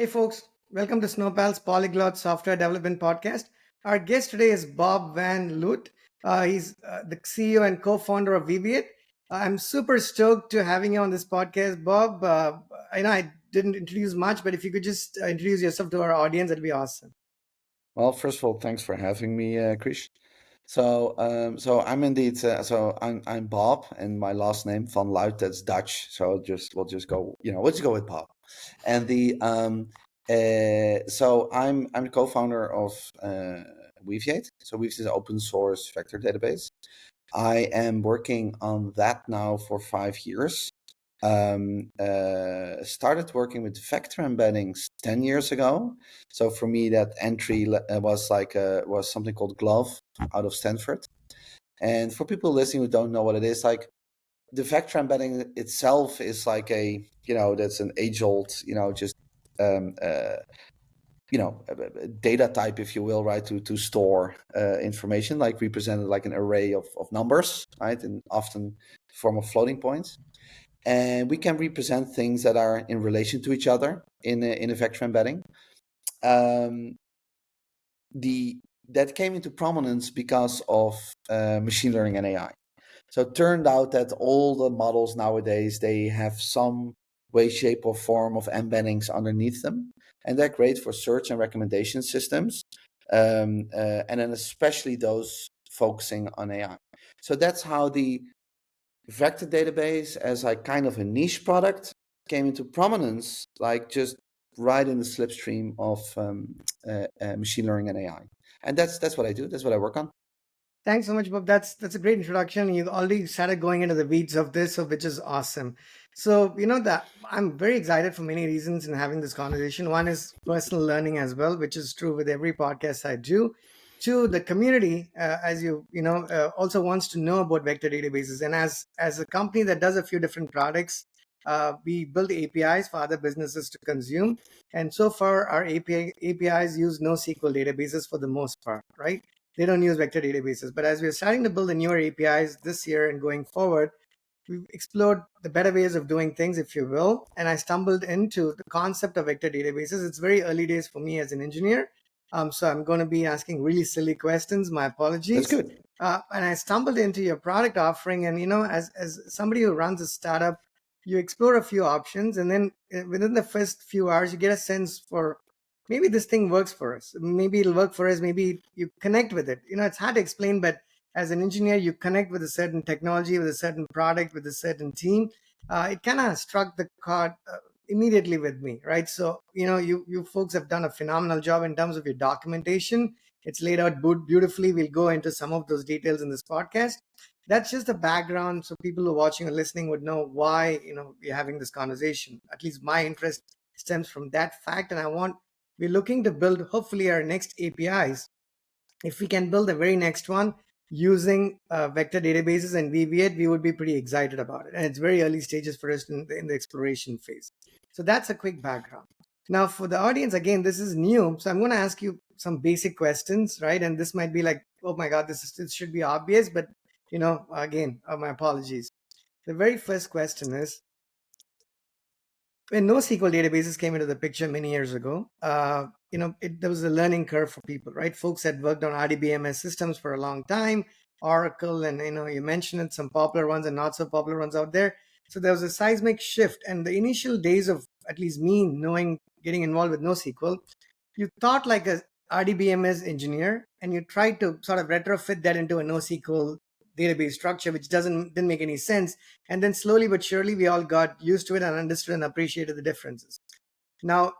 Hey folks, welcome to Snowpal's Polyglot Software Development Podcast. Our guest today is Bob Van Luijt. He's the CEO and co-founder of Weaviate. I'm super stoked to having you on this podcast, Bob. I know I didn't introduce much, but if you could just introduce yourself to our audience, that'd be awesome. Well, first of all, thanks for having me, Krish. So I'm indeed. I'm Bob, and my last name Van Luijt. That's Dutch. So we'll just go. We'll just go with Bob. And I'm the co-founder of Weaviate. So Weaviate is an open source vector database. I am working on that now for 5 years. Started working with vector embeddings 10 years ago. So for me, that entry was something called Glove out of Stanford. And for people listening who don't know what it is, like the vector embedding itself is like that's an age old, just um, uh, a data type, if you will, right, to store information, like represented like an array of numbers, right, and often form of floating points. And we can represent things that are in relation to each other in a vector embedding. Um, the That came into prominence because of machine learning and AI. So it turned out that all the models nowadays, they have some way, shape, or form of embeddings underneath them, and they're great for search and recommendation systems, and then especially those focusing on AI. So that's how the vector database as like kind of a niche product came into prominence, like just right in the slipstream of machine learning and AI. And that's what I do. That's what I work on. Thanks so much, Bob. That's a great introduction. You already started going into the weeds of this, so which is awesome. So you know that I'm very excited for many reasons in having this conversation. One is personal learning as well, which is true with every podcast I do. Two, the community, as also wants to know about vector databases. And as a company that does a few different products, we build APIs for other businesses to consume. And so far, our APIs use NoSQL databases for the most part, right? They don't use vector databases. But as we're starting to build the newer APIs this year and going forward, we've explored the better ways of doing things, if you will. And I stumbled into the concept of vector databases. It's very early days for me as an engineer. So I'm going to be asking really silly questions. My That's apologies. good. And I stumbled into your product offering. And, as somebody who runs a startup, you explore a few options. And then within the first few hours, you get a sense for maybe this thing works for us. Maybe it'll work for us. Maybe you connect with it. It's hard to explain, but as an engineer, you connect with a certain technology, with a certain product, with a certain team. It kind of struck the chord immediately with me, right? So, you folks have done a phenomenal job in terms of your documentation. It's laid out beautifully. We'll go into some of those details in this podcast. That's just the background, so people who are watching or listening would know why we're having this conversation. At least my interest stems from that fact, and we're looking to build hopefully our next APIs. If we can build the very next one using vector databases and Weaviate, we would be pretty excited about it. And it's very early stages for us in the exploration phase. So that's a quick background. Now, for the audience, again, this is new. So I'm going to ask you some basic questions, right? And this might be like, oh my God, this should be obvious. But, again, my apologies. The very first question is, when NoSQL databases came into the picture many years ago, there was a learning curve for people, right? Folks had worked on RDBMS systems for a long time, Oracle, and you mentioned it, some popular ones and not so popular ones out there. So there was a seismic shift, and the initial days of at least me getting involved with NoSQL, you thought like a RDBMS engineer, and you tried to sort of retrofit that into a NoSQL database structure, which didn't make any sense. And then slowly but surely, we all got used to it and understood and appreciated the differences. Now,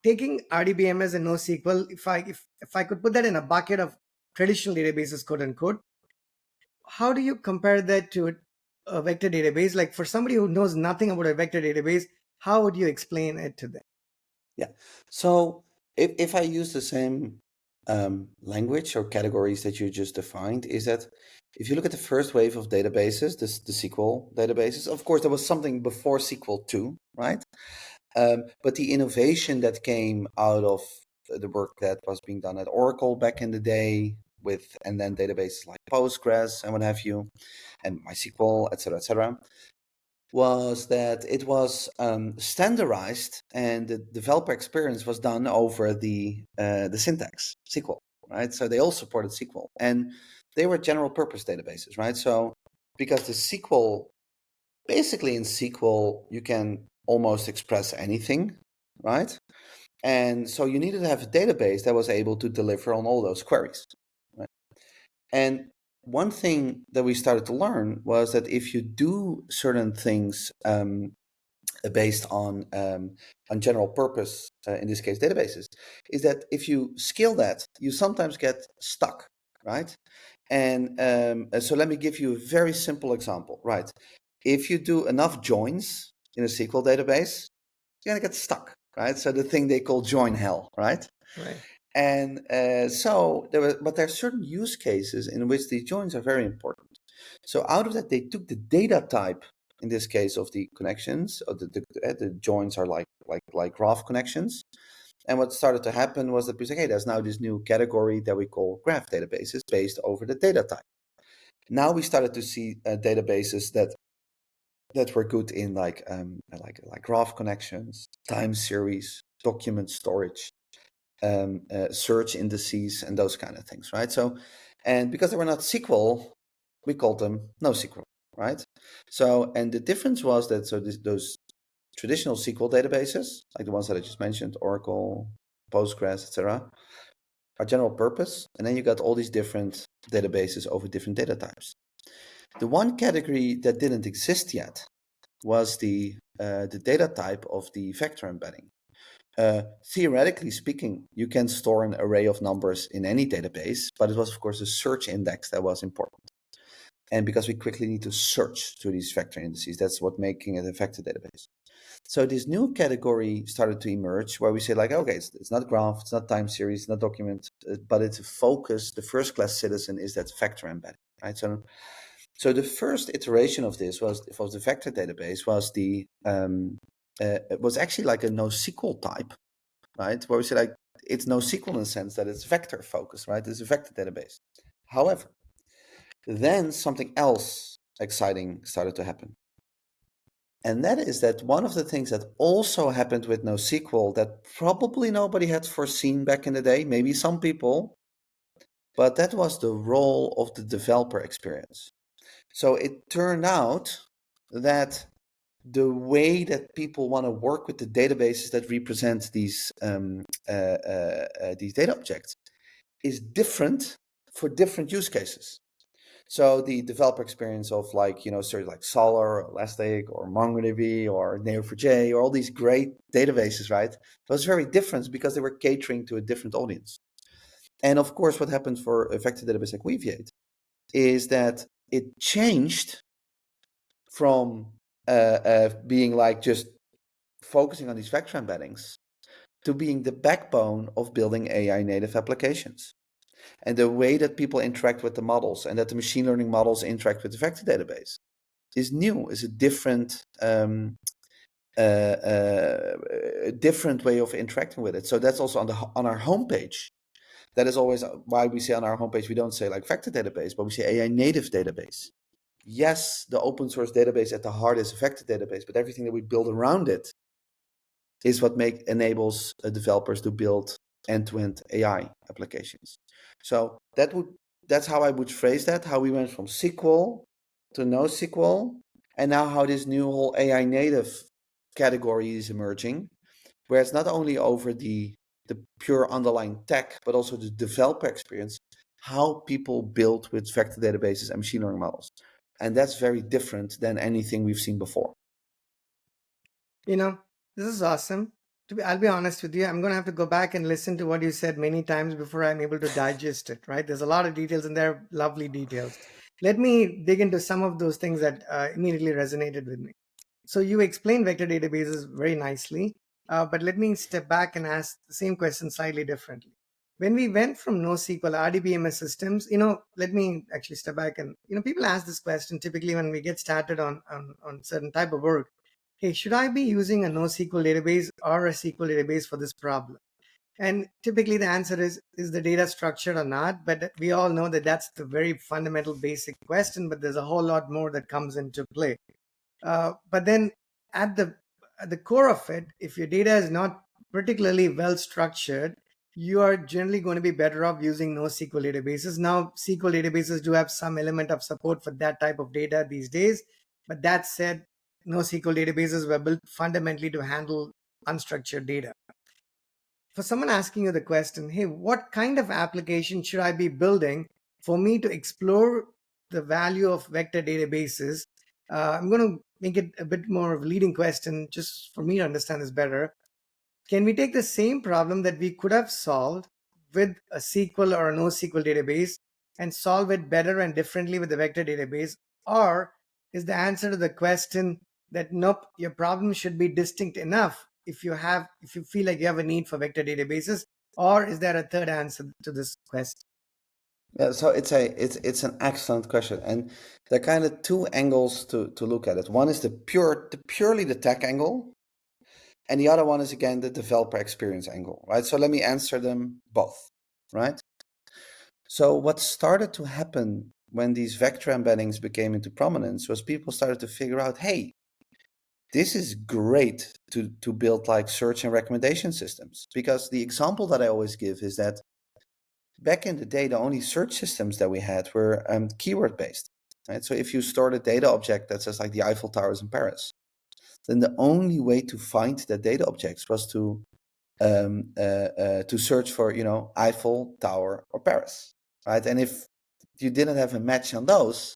taking RDBMS and NoSQL, if I could put that in a bucket of traditional databases, quote unquote, how do you compare that to a vector database? Like for somebody who knows nothing about a vector database, how would you explain it to them? Yeah. So if I use the same language or categories that you just defined, is that if you look at the first wave of databases, the SQL databases, of course, there was something before SQL 2, right? But the innovation that came out of the work that was being done at Oracle back in the day and then databases like Postgres and what have you, and MySQL, et cetera, was that it was standardized, and the developer experience was done over the syntax SQL, right? So they all supported SQL, and they were general purpose databases, right? So because the SQL, basically in SQL, you can almost express anything, right? And so you needed to have a database that was able to deliver on all those queries, right? And one thing that we started to learn was that if you do certain things based on general purpose, in this case databases, is that if you scale that, you sometimes get stuck, right? And so let me give you a very simple example, right? If you do enough joins in a SQL database, you're gonna get stuck, right? So the thing they call join hell, right? Right. And but there are certain use cases in which these joins are very important. So out of that, they took the data type, in this case of the connections, or the joins are like graph connections. And what started to happen was that we said, hey, there's now this new category that we call graph databases based over the data type. Now we started to see databases that were good in like graph connections, time series, document storage, search indices, and those kind of things, right? So, and because they were not SQL, we called them NoSQL, right? So, and the difference was that those traditional SQL databases, like the ones that I just mentioned, Oracle, Postgres, etc., are general purpose, and then you got all these different databases over different data types. The one category that didn't exist yet was the data type of the vector embedding. Theoretically speaking, you can store an array of numbers in any database, but it was, of course, a search index that was important. And because we quickly need to search through these vector indices, that's what making it a vector database. So this new category started to emerge where we say, like, okay, it's not graph, it's not time series, it's not document, but it's a focus. The first class citizen is that vector embedding, right? So the first iteration of this was the vector database it was actually like a NoSQL type, right? Where we say like it's NoSQL in the sense that it's vector focused, right? It's a vector database. However, then something else exciting started to happen. And that is that one of the things that also happened with NoSQL that probably nobody had foreseen back in the day, maybe some people, but that was the role of the developer experience. So it turned out that the way that people want to work with the databases that represent these data objects is different for different use cases. So the developer experience of sort of like Solr or Elastic or MongoDB or Neo4j or all these great databases, right? Was very different because they were catering to a different audience. And of course, what happened for a vector database like Weaviate is that it changed from being like just focusing on these vector embeddings to being the backbone of building AI native applications. And the way that people interact with the models and that the machine learning models interact with the vector database is new, is a different way of interacting with it. So that's also on our homepage. That is always why we say on our homepage, we don't say like vector database, but we say AI native database. Yes, the open source database at the heart is a vector database, but everything that we build around it is what enables developers to build end-to-end AI applications. So that's how I would phrase that, how we went from SQL to NoSQL, and now how this new whole AI native category is emerging, where it's not only over the pure underlying tech, but also the developer experience, how people build with vector databases and machine learning models. And that's very different than anything we've seen before. You know, this is awesome. I'll be honest with you. I'm going to have to go back and listen to what you said many times before I'm able to digest it, right? There's a lot of details and they're lovely details. Let me dig into some of those things that immediately resonated with me. So you explained vector databases very nicely, but let me step back and ask the same question slightly differently. When we went from NoSQL RDBMS systems, let me actually step back and, people ask this question typically when we get started on certain type of work. Hey, should I be using a NoSQL database or a SQL database for this problem? And typically the answer is the data structured or not? But we all know that that's the very fundamental basic question, but there's a whole lot more that comes into play. But then at the core of it, if your data is not particularly well structured, you are generally going to be better off using NoSQL databases. Now, SQL databases do have some element of support for that type of data these days. But that said, NoSQL databases were built fundamentally to handle unstructured data. For someone asking you the question, hey, what kind of application should I be building for me to explore the value of vector databases? I'm going to make it a bit more of a leading question just for me to understand this better. Can we take the same problem that we could have solved with a SQL or a NoSQL database and solve it better and differently with the vector database? Or is the answer to the question that nope, your problem should be distinct enough if you feel like you have a need for vector databases? Or is there a third answer to this question? Yeah, so it's an excellent question, and there are kind of two angles to look at it. One is the purely the tech angle, and the other one is again the developer experience angle, right? So let me answer them both, right? So what started to happen when these vector embeddings became into prominence was people started to figure out, hey, this is great to build like search and recommendation systems. Because the example that I always give is that back in the day, the only search systems that we had were keyword based. Right? So if you stored a data object that says like the Eiffel Tower is in Paris, then the only way to find that data objects was to search for, you know, Eiffel Tower or Paris, right? And if you didn't have a match on those,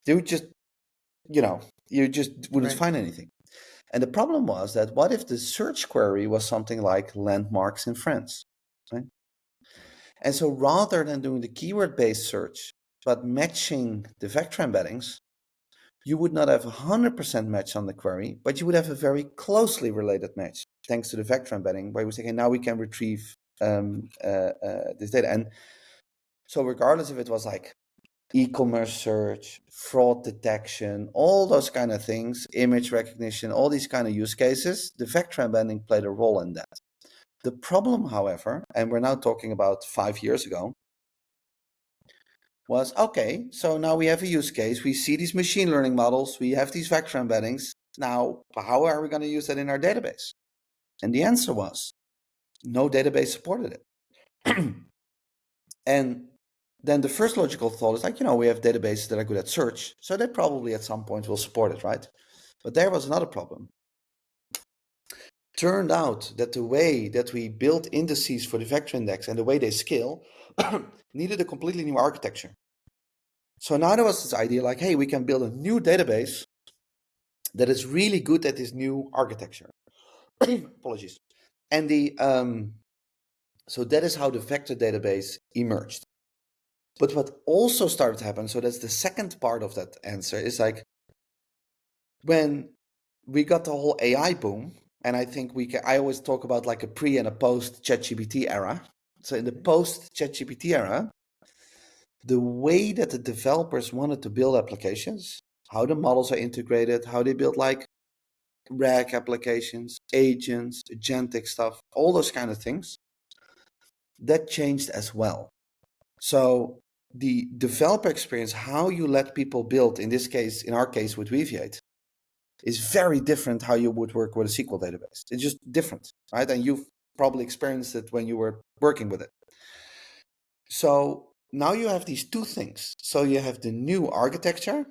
you just, you know, you just wouldn't Right. find anything. And the problem was that what if the search query was something like landmarks in France, right? And so rather than doing the keyword-based search, but matching the vector embeddings, you would not have a 100% match on the query, but you would have a very closely related match thanks to the vector embedding, where we say, okay, now we can retrieve this data. And so regardless if it was like e-commerce search, fraud detection, all those kind of things, image recognition, all these kind of use cases, the vector embedding played a role in that. The problem, however, and we're now talking about 5 years ago, was okay, so now we have a use case, we see these machine learning models, we have these vector embeddings. Now, how are we going to use that in our database? And the answer was no database supported it. And then the first logical thought is like, you know, we have databases that are good at search, so they probably at some point will support it, right? But there was another problem. Turned out that the way that we built indices for the vector index and the way they scale needed a completely new architecture. So now there was this idea like, hey, we can build a new database that is really good at this new architecture. Apologies. And so that is how the vector database emerged. But what also started to happen, so that's the second part of that answer, is like when we got the whole AI boom, and I think I always talk about like a pre and a post ChatGPT era. So in the post ChatGPT era, the way that the developers wanted to build applications, how the models are integrated, how they build like RAG applications, agents, agentic stuff, all those kind of things, that changed as well. So the developer experience, how you let people build, in this case, in our case with Weaviate, is very different how you would work with a SQL database. It's just different, right? And you've probably experienced it when you were working with it. So now you have these two things. So you have the new architecture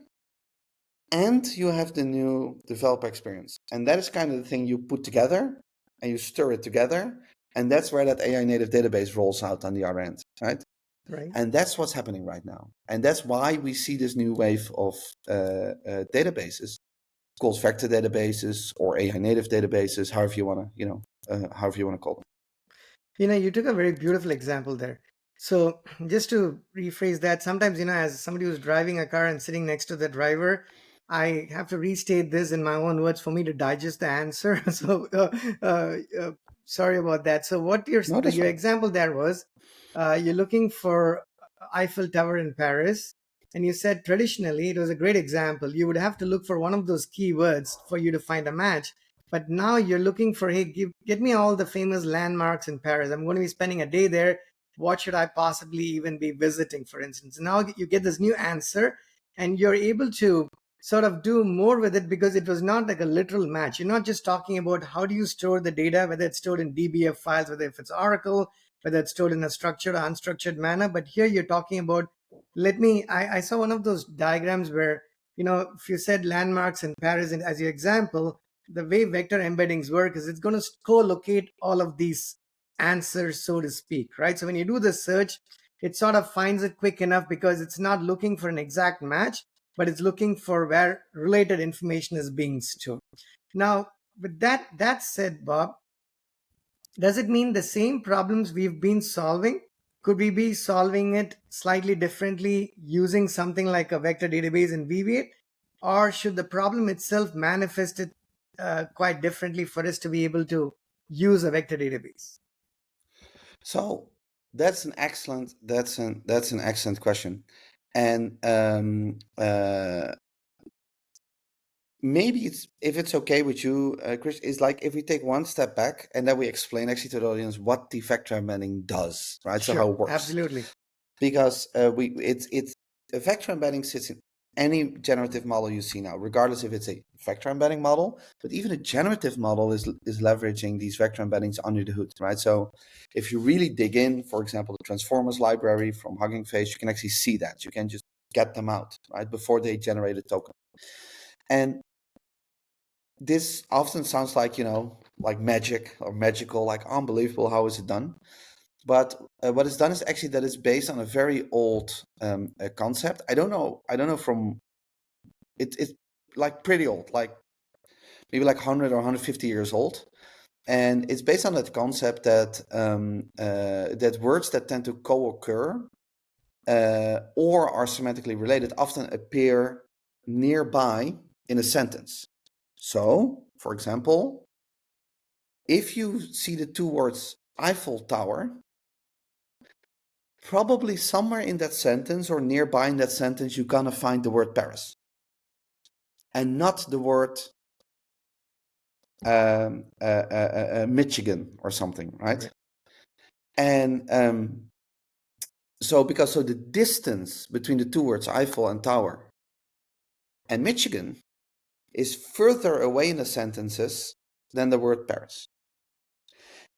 and you have the new developer experience. And that is kind of the thing you put together and you stir it together. And that's where that AI native database rolls out on the other end, right? Right. And that's what's happening right now. And that's why we see this new wave of databases called vector databases or AI native databases, however you want to, however you want to call them. You took a very beautiful example there. So, just to rephrase that, sometimes, as somebody who's driving a car and sitting next to the driver, I have to restate this in my own words for me to digest the answer. So, sorry about that. So, what No, that's your fine. example there was, you're looking for Eiffel Tower in Paris, and you said traditionally it was a great example. You would have to look for one of those keywords for you to find a match. But now you're looking for, hey, get me all the famous landmarks in Paris. I'm going to be spending a day there. What should I possibly even be visiting, for instance? Now you get this new answer, and you're able to sort of do more with it, because it was not like a literal match. You're not just talking about how do you store the data, whether it's stored in DBF files, whether if it's Oracle, whether it's stored in a structured or unstructured manner. But here you're talking about, I saw one of those diagrams where, if you said landmarks in Paris and as your example, the way vector embeddings work is it's going to co-locate all of these answers, so to speak, right? So when you do the search, it sort of finds it quick enough because it's not looking for an exact match, but it's looking for where related information is being stored. Now, with that said, Bob, does it mean the same problems we've been solving? Could we be solving it slightly differently using something like a vector database in Weaviate? Or should the problem itself manifest it quite differently for us to be able to use a vector database? So that's an excellent question, and maybe if it's okay with you, Krish, is like if we take one step back and then we explain actually to the audience what the vector embedding does, right? So how Sure, it works, absolutely. because it's a vector embedding sits in any generative model you see now, regardless if it's a vector embedding model, but even a generative model is leveraging these vector embeddings under the hood, right? So if you really dig in, for example, the transformers library from Hugging Face, you can actually see that. You can just get them out, right, before they generate a token. And this often sounds like, like magic or magical, like unbelievable. How is it done? But what is done is actually that it's based on a very old concept. I don't know. From it's like pretty old, like maybe like 100 or 150 years old, and it's based on that concept that that words that tend to co-occur or are semantically related often appear nearby in a sentence. So, for example, if you see the two words Eiffel Tower, probably somewhere in that sentence or nearby in that sentence, you're gonna find the word Paris and not the word Michigan or something, right? And so the distance between the two words Eiffel and Tower and Michigan is further away in the sentences than the word Paris.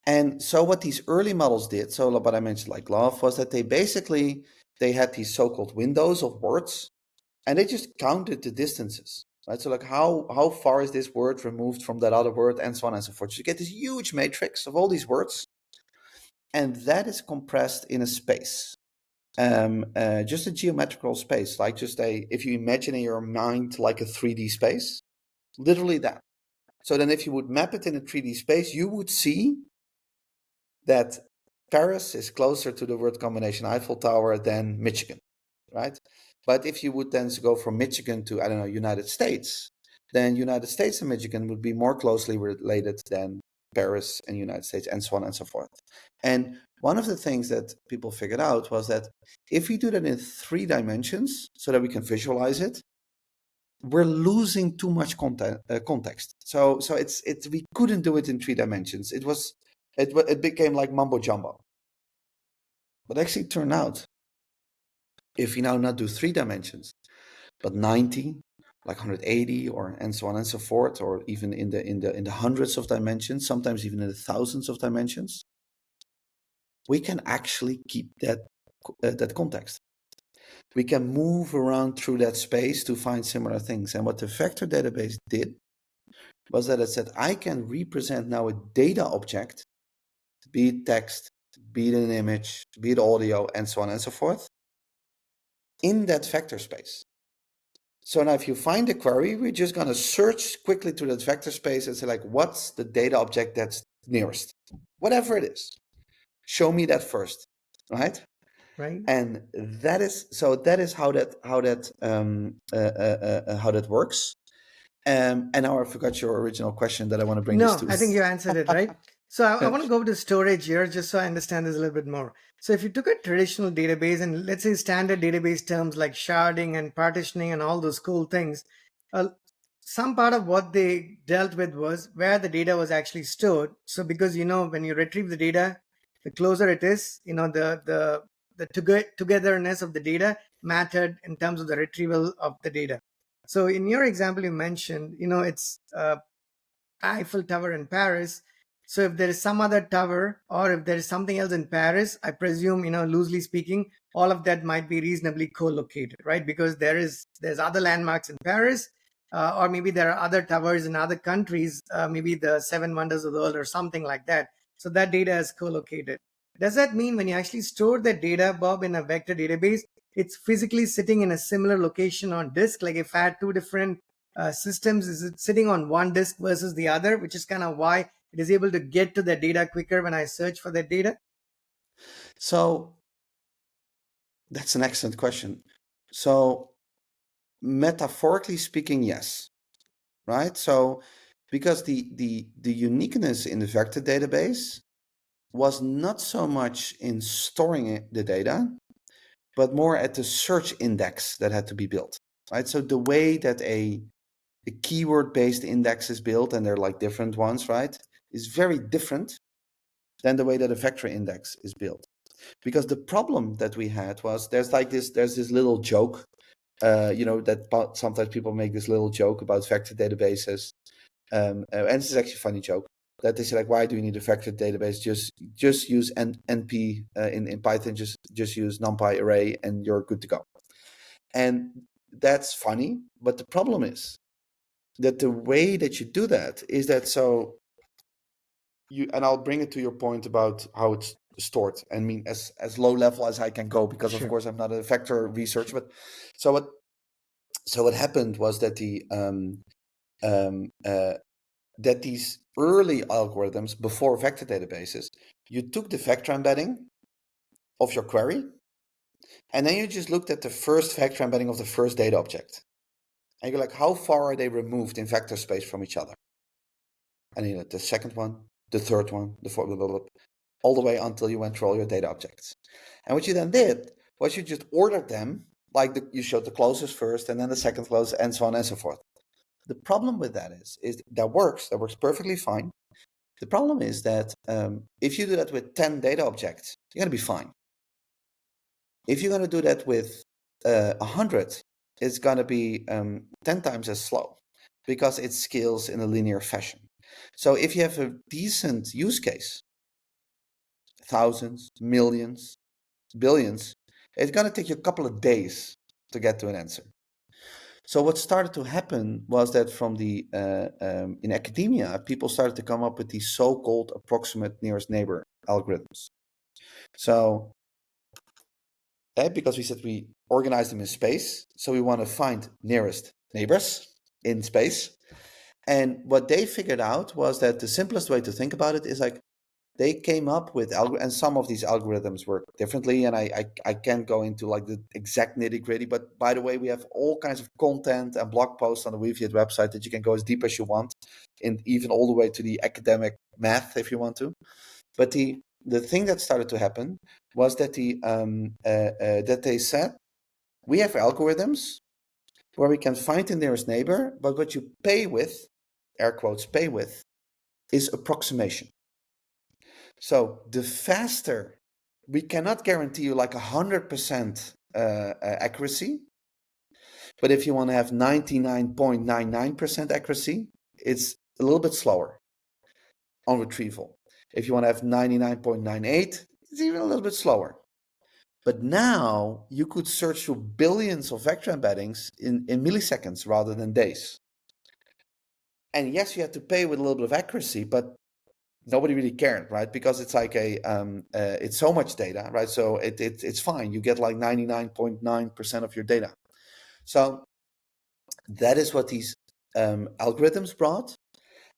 And so what these early models did, so what I mentioned like Love, was that they had these so-called windows of words, and they just counted the distances, right? So like how far is this word removed from that other word, and so on and so forth. So you get this huge matrix of all these words, and that is compressed in a space, just a geometrical space, like if you imagine in your mind like a 3D space, literally that. So then if you would map it in a 3D space, you would see that Paris is closer to the word combination Eiffel Tower than Michigan, right? But if you would then go from Michigan to, I don't know, United States, then United States and Michigan would be more closely related than Paris and United States, and so on and so forth. And one of the things that people figured out was that if we do that in 3 dimensions so that we can visualize it, we're losing too much context. So we couldn't do it in 3 dimensions. It became like mumbo jumbo. But actually, it turned out if you now not do 3 dimensions, but 90, like 180, or and so on and so forth, or even in the hundreds of dimensions, sometimes even in the thousands of dimensions, we can actually keep that context. We can move around through that space to find similar things. And what the vector database did was that it said, I can represent now a data object, be it text, be it an image, be it audio, and so on and so forth, in that vector space. So now if you find a query, we're just going to search quickly through that vector space and say, like, what's the data object that's nearest? Whatever it is. Show me that first, right? Right. And that is how that works. And now I forgot your original question that I want to bring this No, to. I think you answered it, right? So I want to go to storage here just so I understand this a little bit more. So if you took a traditional database and let's say standard database terms like sharding and partitioning and all those cool things, uh, some part of what they dealt with was where the data was actually stored. So because when you retrieve the data, the closer it is, the togetherness of the data mattered in terms of the retrieval of the data. So in your example, you mentioned, it's Eiffel Tower in Paris. So if there is some other tower, or if there is something else in Paris, I presume, loosely speaking, all of that might be reasonably co-located, right? Because there's other landmarks in Paris, or maybe there are other towers in other countries, maybe the seven wonders of the world or something like that. So that data is co-located. Does that mean when you actually store that data, Bob, in a vector database, it's physically sitting in a similar location on disk? Like if I had two different systems, is it sitting on one disk versus the other, which is kind of why it is able to get to the data quicker when I search for that data? So that's an excellent question. So metaphorically speaking, yes, right? So because the uniqueness in the vector database was not so much in storing the data, but more at the search index that had to be built, right? So the way that a keyword-based index is built, and there are like different ones, right, is very different than the way that a vector index is built. Because the problem that we had was there's this little joke, that sometimes people make this little joke about vector databases, and this is actually a funny joke that they say like, why do you need a vector database? Just use NP in Python. Just use NumPy array, and you're good to go. And that's funny, but the problem is that the way that you do that is that so you, and I'll bring it to your point about how it's stored. I mean, as low level as I can go, because of Sure. course I'm not a vector researcher. But so what happened was that um, uh, that these early algorithms before vector databases, you took the vector embedding of your query, and then you just looked at the first vector embedding of the first data object, and you're like, how far are they removed in vector space from each other? And you know, the second one, the third one, the fourth, blah, blah, blah, all the way until you went through all your data objects. And what you then did was you just ordered them, like you showed the closest first, and then the second closest, and so on and so forth. The problem with that is that works perfectly fine. The problem is that if you do that with 10 data objects, you're going to be fine. If you're going to do that with 100, it's going to be 10 times as slow because it scales in a linear fashion. So if you have a decent use case, thousands, millions, billions, it's going to take you a couple of days to get to an answer. So what started to happen was that from in academia, people started to come up with these so-called approximate nearest neighbor algorithms. So because we said we organize them in space, so we want to find nearest neighbors in space. And what they figured out was that the simplest way to think about it is like they came up with and some of these algorithms work differently, and I can't go into like the exact nitty gritty, but by the way, we have all kinds of content and blog posts on the Weaviate website that you can go as deep as you want, and even all the way to the academic math if you want to. But the thing that started to happen was that that they said we have algorithms where we can find the nearest neighbor, but what you pay with, air quotes, pay with, is approximation. So the faster, we cannot guarantee you like 100% accuracy, but if you want to have 99.99% accuracy, it's a little bit slower on retrieval. If you want to have 99.98, it's even a little bit slower. But now you could search through billions of vector embeddings in milliseconds rather than days. And yes, you have to pay with a little bit of accuracy, but nobody really cared, right? Because it's like it's so much data, right? So it's fine. You get like 99.9% of your data. So that is what these algorithms brought,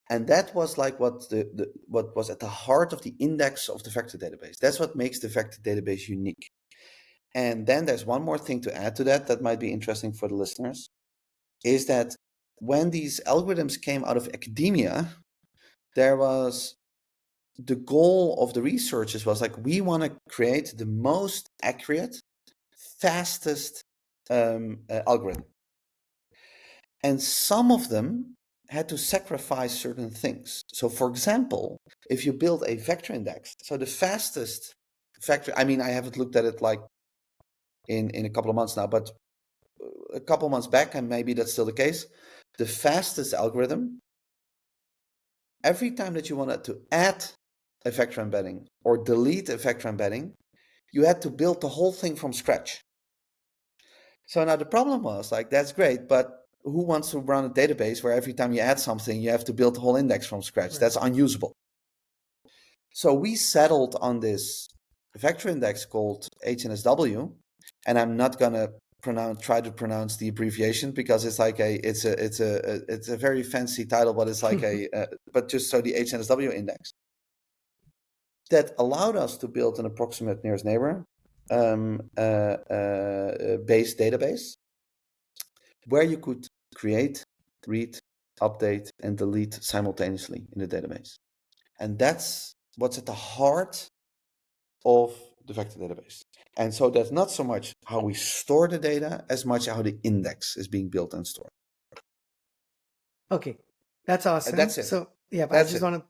and that was like what what was at the heart of the index of the vector database. That's what makes the vector database unique. And then there's one more thing to add to that might be interesting for the listeners, is that when these algorithms came out of academia, there was the goal of the researchers was like, we want to create the most accurate, fastest algorithm. And some of them had to sacrifice certain things. So for example, if you build a vector index, so the fastest vector, I mean, I haven't looked at it like in a couple of months now, but a couple months back, and maybe that's still the case, the fastest algorithm, every time that you wanted to add a vector embedding or delete a vector embedding, you had to build the whole thing from scratch. So now the problem was like, that's great, but who wants to run a database where every time you add something, you have to build the whole index from scratch? Right. That's unusable. So we settled on this vector index called HNSW, and I'm not gonna try to pronounce the abbreviation because it's like it's a very fancy title, but it's like but just so the HNSW index that allowed us to build an approximate nearest neighbor based database where you could create, read, update, and delete simultaneously in the database. And that's what's at the heart of the vector database. And so that's not so much how we store the data as much how the index is being built and stored. Okay, that's awesome. That's it. So yeah, I just want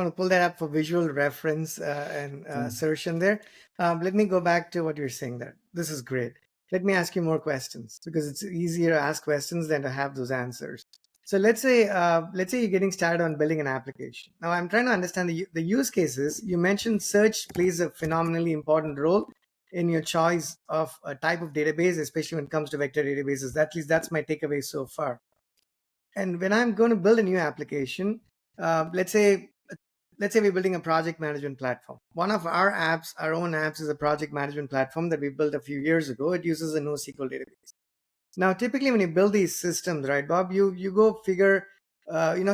to pull that up for visual reference and assertion there. Let me go back to what you're saying there. This is great. Let me ask you more questions because it's easier to ask questions than to have those answers. So let's say you're getting started on building an application. Now I'm trying to understand the use cases. You mentioned search plays a phenomenally important role in your choice of a type of database, especially when it comes to vector databases. At least that's my takeaway so far. And when I'm going to build a new application, let's say we're building a project management platform. One of our own apps, is a project management platform that we built a few years ago. It uses a NoSQL database. Now, typically, when you build these systems, right, Bob, you go figure.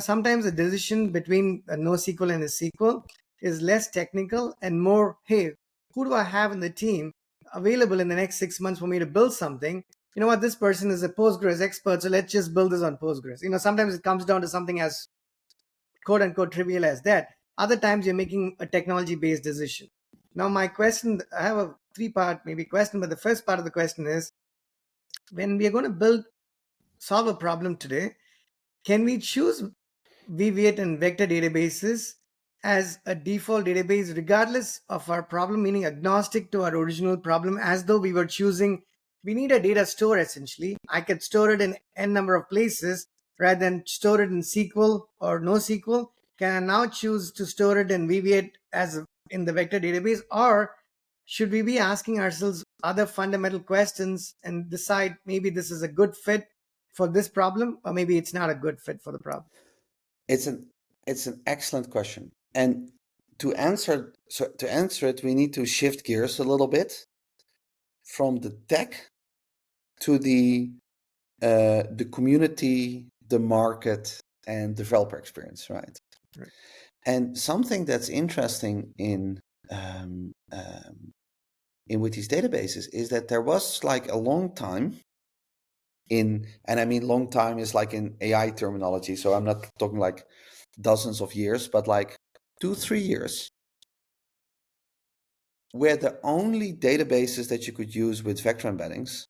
Sometimes the decision between a NoSQL and a SQL is less technical and more, hey, who do I have in the team available in the next 6 months for me to build something? You know what, this person is a Postgres expert, so let's just build this on Postgres. Sometimes it comes down to something as quote unquote trivial as that. Other times you're making a technology based decision. Now, my question, I have a 3-part maybe question, but the first part of the question is, when we are going to solve a problem today, can we choose Weaviate and vector databases as a default database regardless of our problem, meaning agnostic to our original problem, as though we were choosing, we need a data store essentially. I could store it in n number of places rather than store it in SQL or NoSQL. Can I now choose to store it in Weaviate as in the vector database, or should we be asking ourselves other fundamental questions and decide maybe this is a good fit for this problem, or maybe it's not a good fit for the problem? It's an excellent question, and to answer it, we need to shift gears a little bit from the tech to the community, the market, and developer experience, right? And something that's interesting in with these databases is that there was like a long time and I mean long time is like in AI terminology, so I'm not talking like dozens of years, but like 2-3 years, where the only databases that you could use with vector embeddings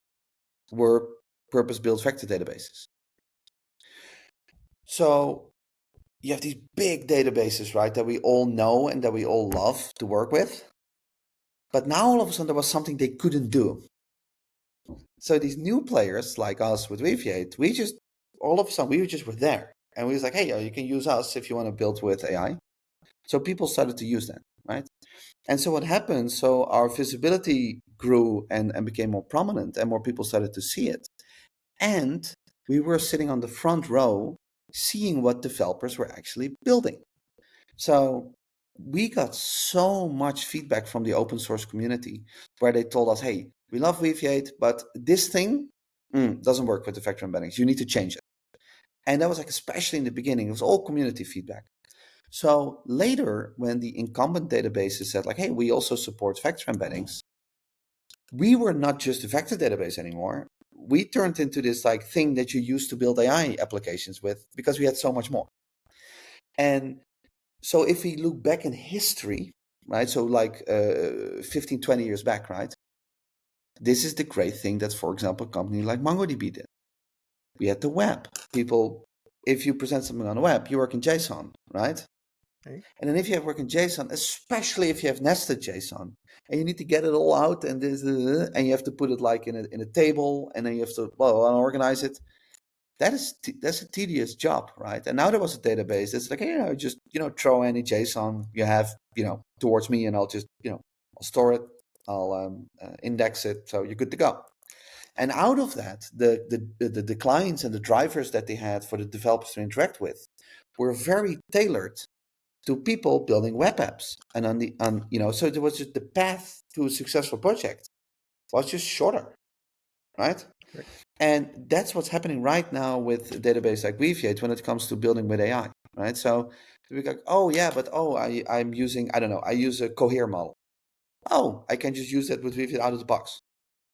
were purpose-built vector databases. So you have these big databases, right, that we all know and that we all love to work with. But now all of a sudden there was something they couldn't do. So these new players like us with Weaviate, all of a sudden we just were there. And we was like, hey, you can use us if you want to build with AI. So people started to use that, right? And so what happened, so our visibility grew and became more prominent and more people started to see it. And we were sitting on the front row seeing what developers were actually building. So we got so much feedback from the open source community where they told us, hey, we love Weaviate, but this thing doesn't work with the vector embeddings. You need to change it. And that was like, especially in the beginning, it was all community feedback. So later, when the incumbent databases said like, hey, we also support vector embeddings, we were not just a vector database anymore. We turned into this like thing that you use to build AI applications with because we had so much more. And so if we look back in history, right, so like 15, 20 years back, right, this is the great thing that, for example, a company like MongoDB did. We had the web. People, if you present something on the web, you work in JSON, right? Right. And then if you have working JSON, especially if you have nested JSON, and you need to get it all out, and and you have to put it like in a table, and then you have to organize it. That's a tedious job, right? And now there was a database that's like, just throw any JSON you have, towards me, and I'll just I'll store it, I'll index it, so you're good to go. And out of that, the clients and the drivers that they had for the developers to interact with were very tailored to people building web apps. And so there was just the path to a successful project was just shorter, right? Right. And that's what's happening right now with a database like Weaviate when it comes to building with AI, right? So we're like, oh yeah, but I'm using, I don't know, I use a Cohere model. Oh, I can just use that with Weaviate out of the box.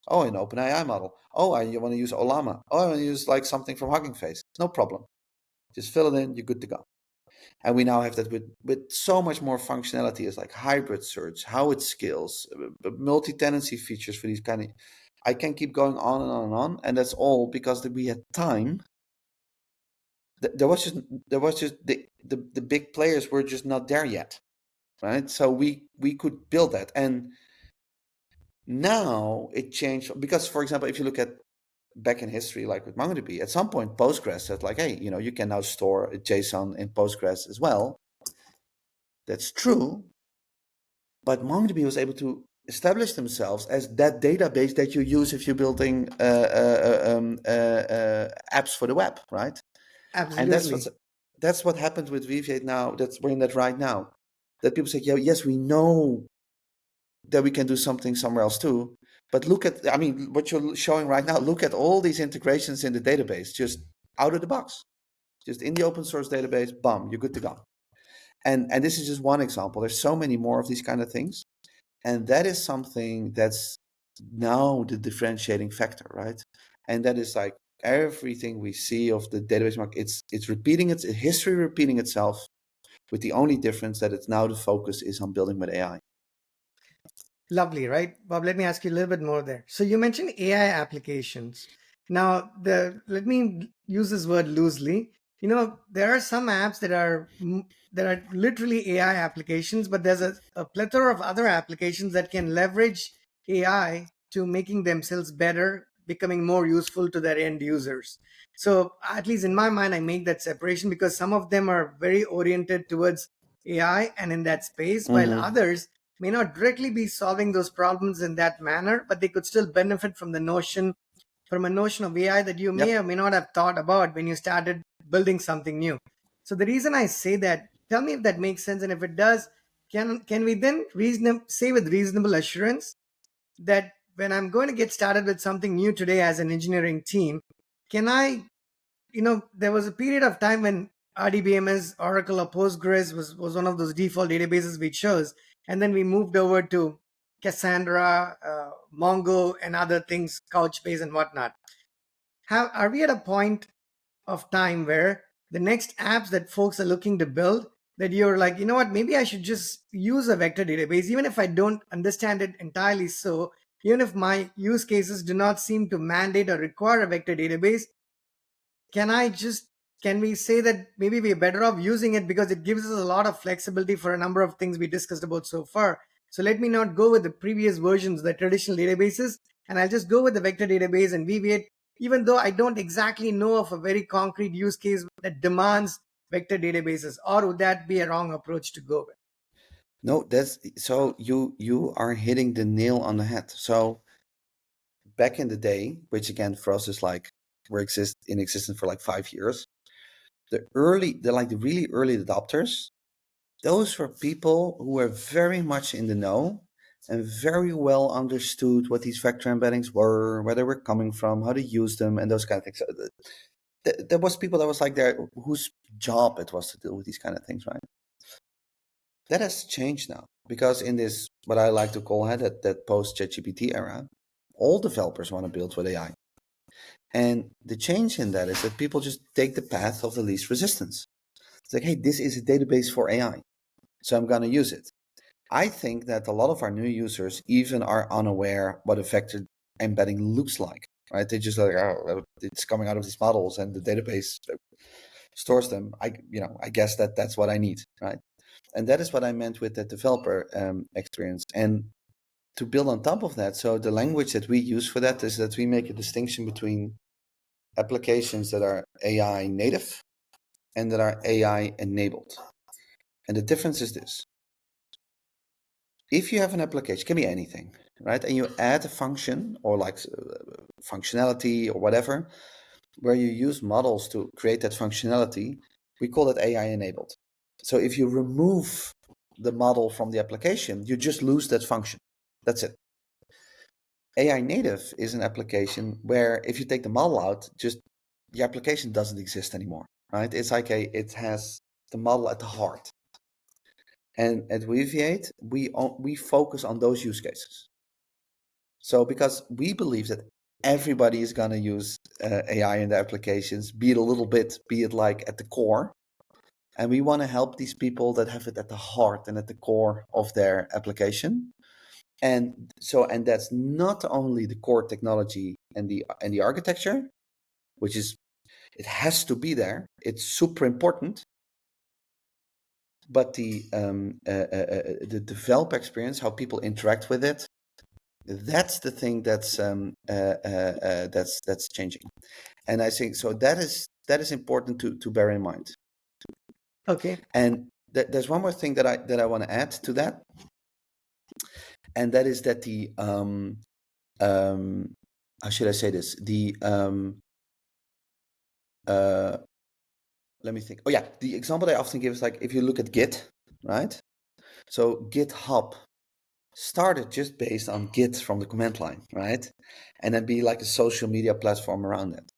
Oh, an OpenAI model. Oh, you want to use Olama. Oh, I want to use like something from Hugging Face. No problem. Just fill it in, you're good to go. And we now have that with so much more functionality as like hybrid search, how it scales, multi-tenancy features for these kind of. I can keep going on and on and on, and that's all because we had time. There was just the big players were just not there yet, right? So we could build that, and now it changed because, for example, if you look at back in history, like with MongoDB, at some point Postgres said like, hey, you can now store a JSON in Postgres as well. That's true, but MongoDB was able to establish themselves as that database that you use if you're building apps for the web, right? And Absolutely. that's what happened with Weaviate now. We're in that right now. That people say, yeah, yes, we know that we can do something somewhere else too. But look at, I mean, what you're showing right now. Look at all these integrations in the database, just out of the box, just in the open source database. Bam, you're good to go. And this is just one example. There's so many more of these kind of things. And that is something that's now the differentiating factor, right? And that is like everything we see of the database market, it's repeating its history, repeating itself, with the only difference that it's now the focus is on building with AI. Lovely, right? Bob, let me ask you a little bit more there. So you mentioned AI applications. Now, let me use this word loosely. There are some apps that are literally AI applications, but there's a plethora of other applications that can leverage AI to making themselves better, becoming more useful to their end users. So at least in my mind, I make that separation because some of them are very oriented towards AI and in that space, while Mm-hmm. others may not directly be solving those problems in that manner, but they could still benefit from a notion of AI that you may Yep. or may not have thought about when you started building something new. So the reason I say that, tell me if that makes sense, and if it does, can we then say with reasonable assurance that when I'm going to get started with something new today as an engineering team, can I there was a period of time when RDBMS, Oracle, or Postgres was one of those default databases we chose. And then we moved over to Cassandra, Mongo, and other things, Couchbase, and whatnot. Are we at a point of time where the next apps that folks are looking to build, that you're like, you know what, maybe I should just use a vector database, even if I don't understand it entirely so, even if my use cases do not seem to mandate or require a vector database, can I just can we say that maybe we're better off using it because it gives us a lot of flexibility for a number of things we discussed about so far? So let me not go with the previous versions, the traditional databases, and I'll just go with the vector database and Weaviate, even though I don't exactly know of a very concrete use case that demands vector databases. Or would that be a wrong approach to go with? No, that's so you are hitting the nail on the head. So back in the day, which again for us is like in existence for like 5 years, the really early adopters, those were people who were very much in the know and very well understood what these vector embeddings were, where they were coming from, how to use them, and those kind of things. So there was people that was like there whose job it was to deal with these kind of things, right? That has changed now because in this what I like to call that post ChatGPT era, all developers want to build with AI. And the change in that is that people just take the path of the least resistance. It's like, hey, this is a database for AI, so I'm going to use it. I think that a lot of our new users even are unaware what a vector embedding looks like, right? They just like, oh, well, it's coming out of these models and the database stores them. I guess that's what I need, right? And that is what I meant with the developer experience. And to build on top of that, so the language that we use for that is that we make a distinction between applications that are AI native and that are AI enabled. And the difference is this. If you have an application, it can be anything, right? And you add a function or like functionality or whatever, where you use models to create that functionality, we call it AI enabled. So if you remove the model from the application, you just lose that function. That's it. AI native is an application where if you take the model out, just the application doesn't exist anymore, right? It's like it has the model at the heart. And at Weaviate, we focus on those use cases. So because we believe that everybody is going to use AI in their applications, be it a little bit, be it like at the core. And we want to help these people that have it at the heart and at the core of their application. And that's not only the core technology and the architecture, which is, it has to be there. It's super important. But the developer experience, how people interact with it, that's the thing that's changing. And I think so that is important to bear in mind. Okay. And there's one more thing that I want to add to that, and that is that the how should I say this? Let me think. Oh yeah, the example I often give is like if you look at Git, right? So GitHub started just based on Git from the command line, right? And then be like a social media platform around it.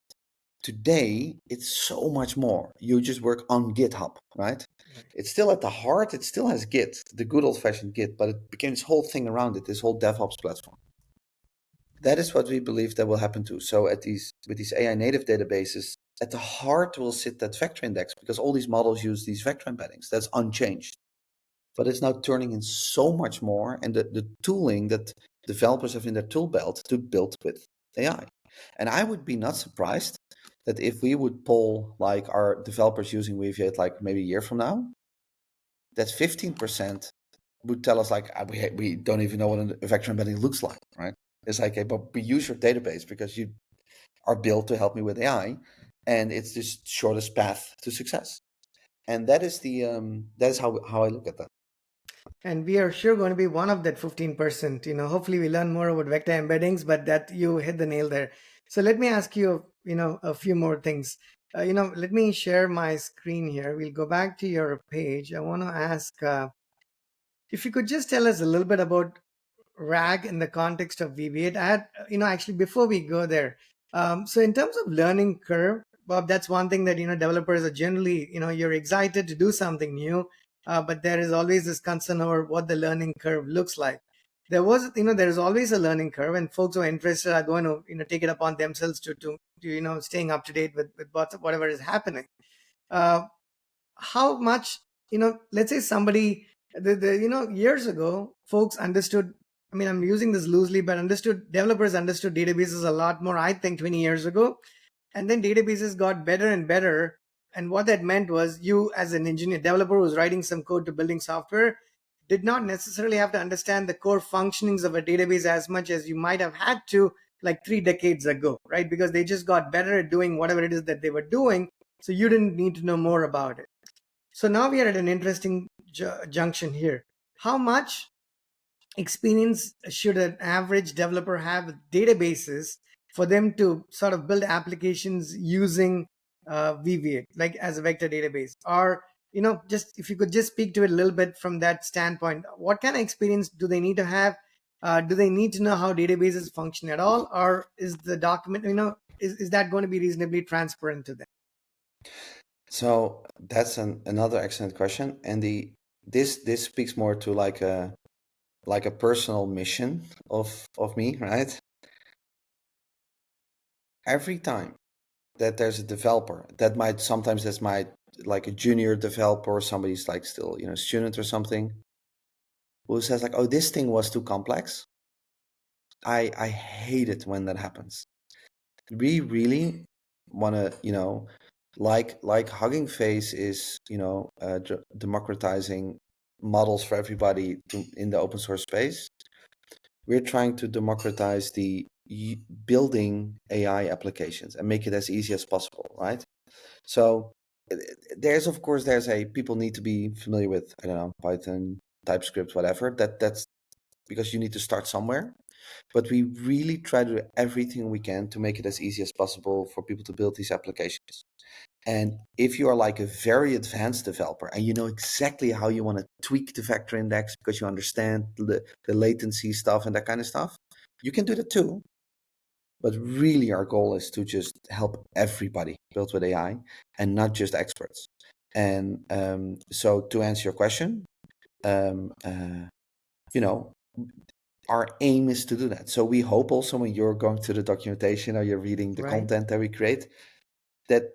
Today, it's so much more. You just work on GitHub, right? Right. It's still at the heart, it still has Git, the good old fashioned Git, but it became this whole thing around it, this whole DevOps platform. That is what we believe that will happen too. So with these AI native databases, at the heart will sit that vector index because all these models use these vector embeddings. That's unchanged. But it's now turning in so much more, and the tooling that developers have in their tool belt to build with AI. And I would be not surprised that if we would poll like our developers using Weaviate like maybe a year from now, that 15% would tell us like we don't even know what a vector embedding looks like, right? It's like, hey, but we use your database because you are built to help me with AI, and it's the shortest path to success. And that is how I look at that. And we are sure going to be one of that 15%. Hopefully we learn more about vector embeddings, but that you hit the nail there. So let me ask you, a few more things. Let me share my screen here. We'll go back to your page. I want to ask if you could just tell us a little bit about RAG in the context of Weaviate. I had, actually before we go there, so in terms of learning curve, Bob, that's one thing that, developers are generally, you're excited to do something new, but there is always this concern over what the learning curve looks like. There's always a learning curve, and folks who are interested are going to, take it upon themselves to staying up to date with whatever is happening. Uh, how much, let's say somebody, years ago folks understood, I mean, I'm using this loosely, but developers understood databases a lot more, I think, 20 years ago. And then databases got better and better, and what that meant was you, as an engineer developer who was writing some code to building software, did not necessarily have to understand the core functionings of a database as much as you might have had to like 3 decades ago, right? Because they just got better at doing whatever it is that they were doing, so you didn't need to know more about it. So now we are at an interesting junction here. How much experience should an average developer have with databases for them to sort of build applications using Weaviate, like as a vector database? Or, just if you could just speak to it a little bit from that standpoint, what kind of experience do they need to have? Do they need to know how databases function at all? Or is the document, is that going to be reasonably transparent to them? So that's another excellent question, and this speaks more to like a personal mission of me, right? Every time that there's a developer that's my like a junior developer or somebody's like still student or something who says like, oh, this thing was too complex. I hate it when that happens. We really want to like Hugging Face is democratizing models for everybody in the open source space. We're trying to democratize the building AI applications and make it as easy as possible, right? So there's a people need to be familiar with, I don't know, Python, TypeScript, whatever. That's because you need to start somewhere. But we really try to do everything we can to make it as easy as possible for people to build these applications. And if you are like a very advanced developer and you know exactly how you want to tweak the vector index because you understand the latency stuff and that kind of stuff, you can do that too. But really, our goal is to just help everybody build with AI and not just experts. And so, to answer your question, um, uh, you know, our aim is to do that. So we hope also when you're going through the documentation or you're reading the Right. content that we create, that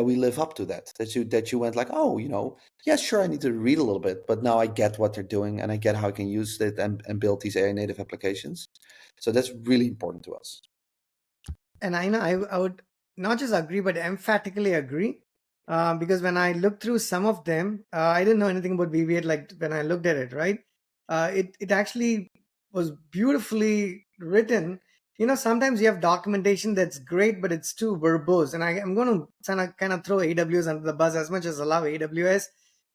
we live up to that. That you went like, oh, yeah, sure, I need to read a little bit, but now I get what they're doing and I get how I can use it and build these AI native applications. So that's really important to us. And I know I would not just agree, but emphatically agree. Because when I looked through some of them, I didn't know anything about Weaviate. Like when I looked at it, right? It actually was beautifully written. Sometimes you have documentation that's great, but it's too verbose. And I'm going to kind of throw AWS under the bus as much as I love AWS.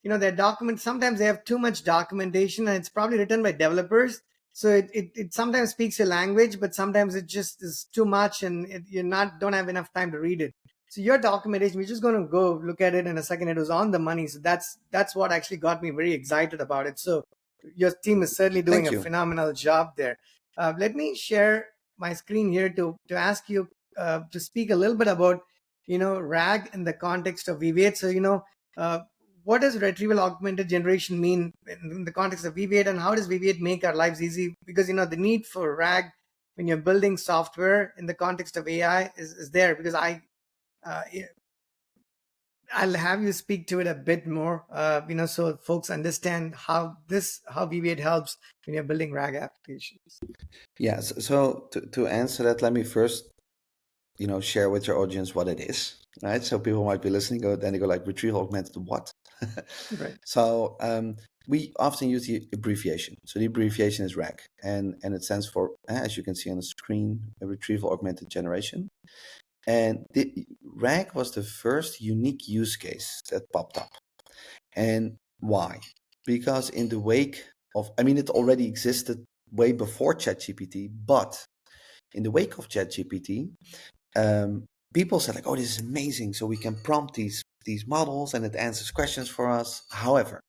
Their document, sometimes they have too much documentation, and it's probably written by developers, so it sometimes speaks your language, but sometimes it just is too much, and you're not don't have enough time to read it. So your documentation, we're just going to go look at it in a second. It was on the money. So that's what actually got me very excited about it. So your team is certainly doing Thank a you. phenomenal job there. Let me share my screen here to ask you to speak a little bit about RAG in the context of Weaviate. So uh, what does retrieval augmented generation mean in the context of Weaviate, and how does Weaviate make our lives easy? Because the need for RAG when you're building software in the context of AI is there. Because uh, I'll have you speak to it a bit more, so folks understand how Weaviate helps when you're building RAG applications. Yes. So to answer that, let me first, share with your audience what it is, right? So people might be listening, then they go like, retrieval augmented what? Right. So we often use the abbreviation. So the abbreviation is RAG, and it stands for, as you can see on the screen, a retrieval augmented generation. And the RAG was the first unique use case that popped up. And why? Because in the wake of, I mean, it already existed way before ChatGPT, but in the wake of ChatGPT, um, people said like, "Oh, this is amazing! So we can prompt these models, and it answers questions for us." However,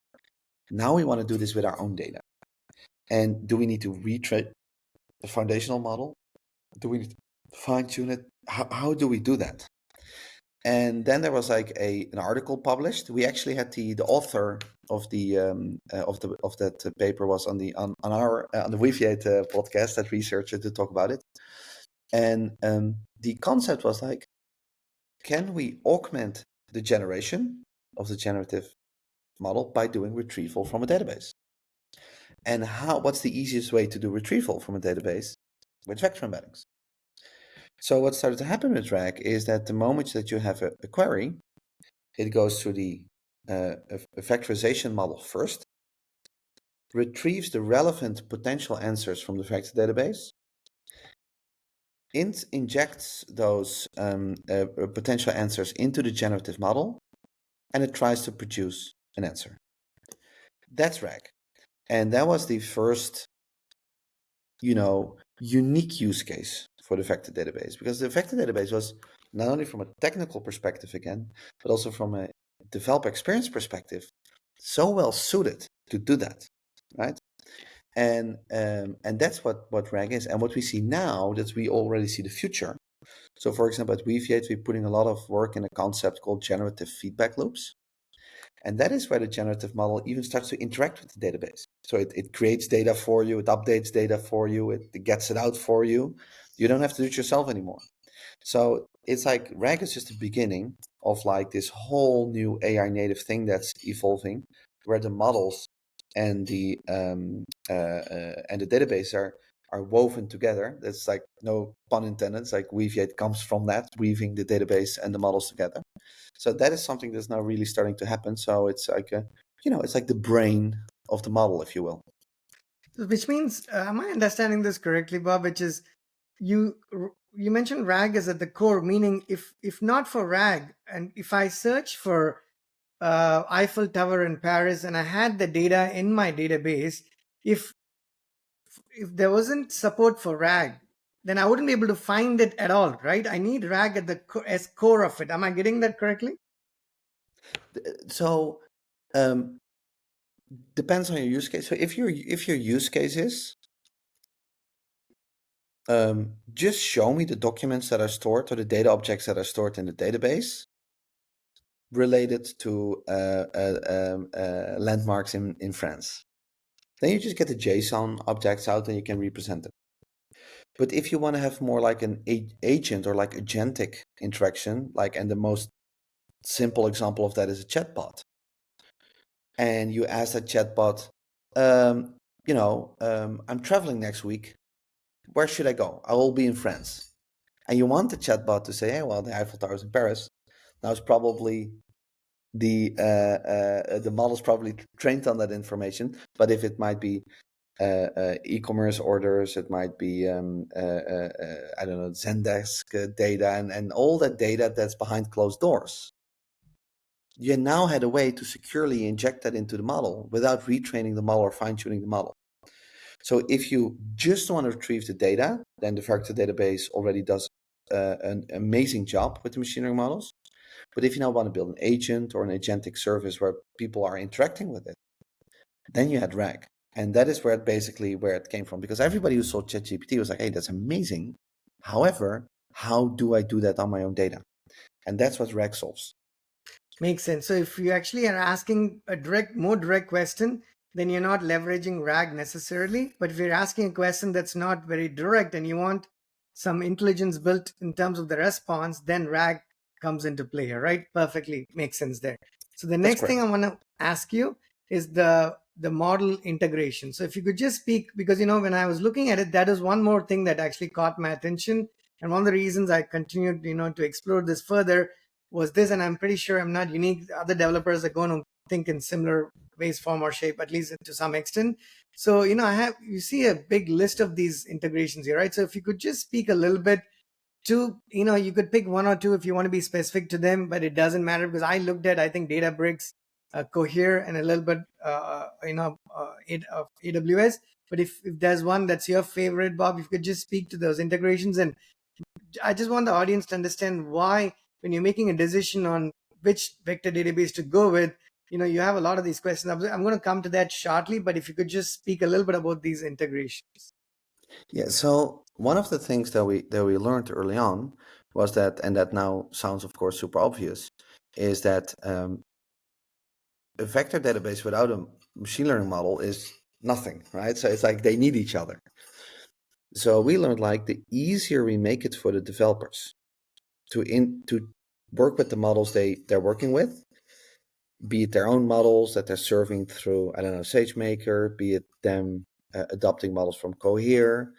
now we want to do this with our own data. And do we need to retrain the foundational model? Do we need to fine tune it? How do we do that? And then there was like an article published. We actually had the author of the of that paper was on our on the Weaviate podcast, that researcher, to talk about it. And the concept was like, can we augment the generation of the generative model by doing retrieval from a database? And what's the easiest way to do retrieval from a database? With vector embeddings. So what started to happen with RAG is that the moment that you have a query, it goes to the a factorization model first, retrieves the relevant potential answers from the vector database, injects those potential answers into the generative model, and it tries to produce an answer. That's RAG. And that was the first, unique use case for the vector database, because the vector database was not only from a technical perspective again, but also from a developer experience perspective, so well suited to do that, right? And that's what RAG is. And what we see now, that we already see the future. So, for example, at Weaviate, we're putting a lot of work in a concept called generative feedback loops. And that is where the generative model even starts to interact with the database. So it creates data for you, it updates data for you, it gets it out for you. You don't have to do it yourself anymore. So it's like RAG is just the beginning of like this whole new AI native thing that's evolving, where the models and the database are woven together. That's like, no pun intended. It's like Weaviate comes from that, weaving the database and the models together. So that is something that's now really starting to happen. So it's like it's like the brain of the model, if you will. Which means, am I understanding this correctly, Bob? Which is you you mentioned RAG is at the core, meaning if not for RAG, and if I search for Eiffel Tower in Paris and I had the data in my database, if if there wasn't support for RAG, then I wouldn't be able to find it at all, right? I need RAG at the as core of it. Am I getting that correctly? So depends on your use case. So if your use case is just show me the documents that are stored or the data objects that are stored in the database related to landmarks in France. Then you just get the JSON objects out and you can represent them. But if you want to have more like an agent or like agentic interaction, and the most simple example of that is a chatbot, and you ask that chatbot, I'm traveling next week. Where should I go? I will be in France. And you want the chatbot to say, hey, well, the Eiffel Tower is in Paris. Now it's probably the model's probably trained on that information. But if it might be e-commerce orders, it might be I don't know, Zendesk data and all that data that's behind closed doors. You now had a way to securely inject that into the model without retraining the model or fine-tuning the model. So if you just want to retrieve the data, then the vector database already does an amazing job with the machine learning models. But if you now want to build an agent or an agentic service where people are interacting with it, then you had RAG. And that is where it came from, because everybody who saw ChatGPT was like, hey, that's amazing. However, how do I do that on my own data? And that's what RAG solves. Makes sense. So if you actually are asking a more direct question, then you're not leveraging RAG necessarily. But if you're asking a question that's not very direct and you want some intelligence built in terms of the response, then RAG comes into play here, right? Perfectly makes sense there. So the That's next thing correct. I want to ask you is the model integration. So if you could just speak, because when I was looking at it, that is one more thing that actually caught my attention. And one of the reasons I continued, to explore this further was this, and I'm pretty sure I'm not unique. Other developers are going to think in similar ways, form, or shape, at least to some extent. So, you see a big list of these integrations here, right? So if you could just speak a little bit to, you could pick one or two if you want to be specific to them, but it doesn't matter because I looked at, I think, Databricks, Cohere, and a little bit, AWS. But if there's one that's your favorite, Bob, if you could just speak to those integrations. And I just want the audience to understand why, when you're making a decision on which vector database to go with, you have a lot of these questions. I'm going to come to that shortly, but if you could just speak a little bit about these integrations. Yeah. So one of the things that we learned early on was that, and that now sounds, of course, super obvious, is that a vector database without a machine learning model is nothing, right? So it's like they need each other. So we learned, the easier we make it for the developers to work with the models they're working with, be it their own models that they're serving through, I don't know, SageMaker, be it them adopting models from Cohere,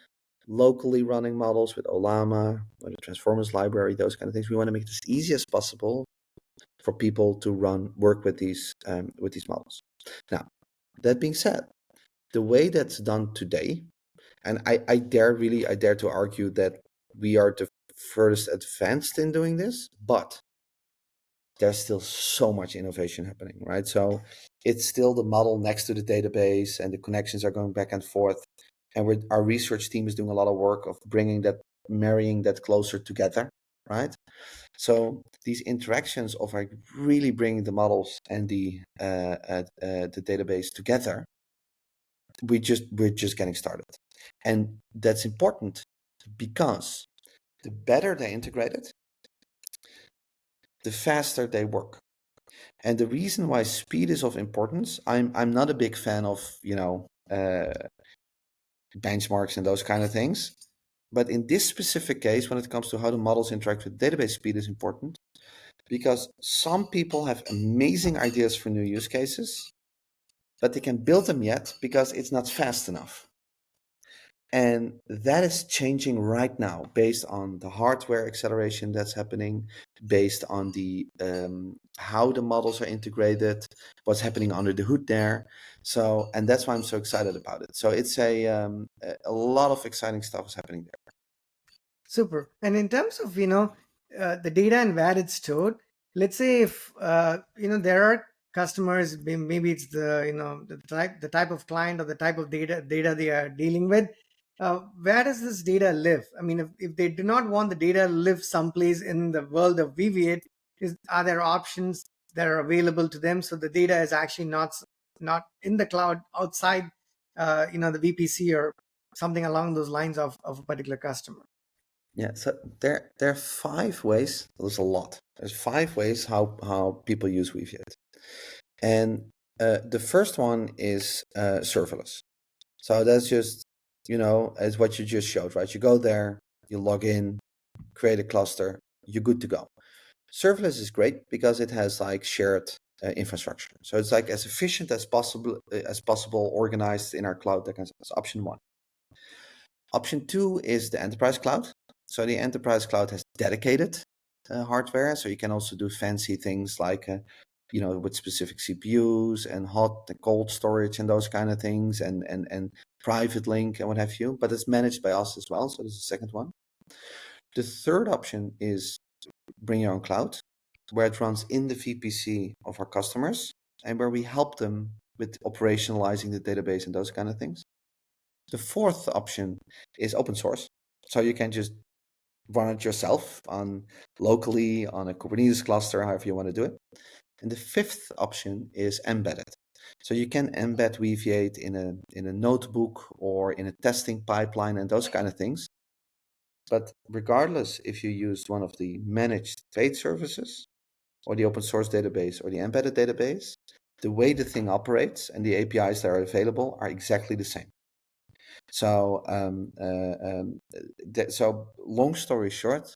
locally running models with Olama or the Transformers library, those kind of things. We want to make it as easy as possible for people to work with these models. Now, that being said, the way that's done today, and I dare to argue that we are the furthest advanced in doing this, but there's still so much innovation happening, right? So it's still the model next to the database and the connections are going back and forth. And our research team is doing a lot of work of marrying that closer together, right? So these interactions of really bringing the models and the database together, we're just getting started. And that's important because the better they integrate it, the faster they work. And the reason why speed is of importance, I'm not a big fan of benchmarks and those kind of things. But in this specific case, when it comes to how the models interact with database, speed is important because some people have amazing ideas for new use cases, but they can build them yet because it's not fast enough. And that is changing right now based on the hardware acceleration that's happening, based on the how the models are integrated, what's happening under the hood there. So, and that's why I'm so excited about it. So it's a lot of exciting stuff is happening there. Super. And in terms of, the data and where it's stored, let's say if, there are customers, maybe it's the type of client or the type of data they are dealing with. Where does this data live? I mean, if they do not want the data to live someplace in the world of Weaviate, are there options that are available to them so the data is actually not in the cloud outside, the VPC or something along those lines of a particular customer? Yeah, so there are 5 ways. There's a lot. There's 5 ways how people use Weaviate, and the first one is serverless. So that's just as what you just showed, right? You go there, you log in, create a cluster, you're good to go. Serverless is great because it has like shared infrastructure, so it's like as efficient as possible, organized in our cloud. That's option one. Option two is the enterprise cloud. So the enterprise cloud has dedicated hardware, so you can also do fancy things like, with specific CPUs and hot and cold storage and those kind of things, and private link and what have you. But it's managed by us as well. So this is the second one. The third option is bring your own cloud, where it runs in the VPC of our customers and where we help them with operationalizing the database and those kind of things. The fourth option is open source. So you can just run it yourself on locally on a Kubernetes cluster, however you want to do it. And the fifth option is embedded. So you can embed Weaviate in a notebook or in a testing pipeline and those kind of things. But regardless if you used one of the managed paid services or the open source database or the embedded database, the way the thing operates and the APIs that are available are exactly the same. So, so long story short,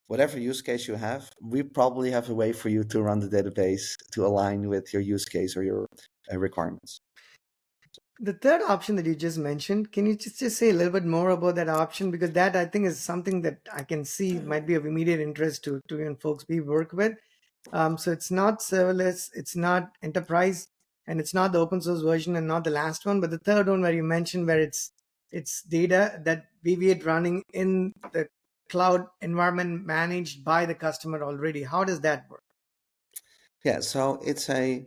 whatever use case you have, we probably have a way for you to run the database to align with your use case or your requirements. The third option that you just mentioned, can you just say a little bit more about that option? Because that I think is something that I can see might be of immediate interest to even folks we work with. So it's not serverless, it's not enterprise, and it's not the open source version and not the last one, but the third one where you mentioned where it's data that Weaviate running in the cloud environment managed by the customer already. How does that work? Yeah, so it's a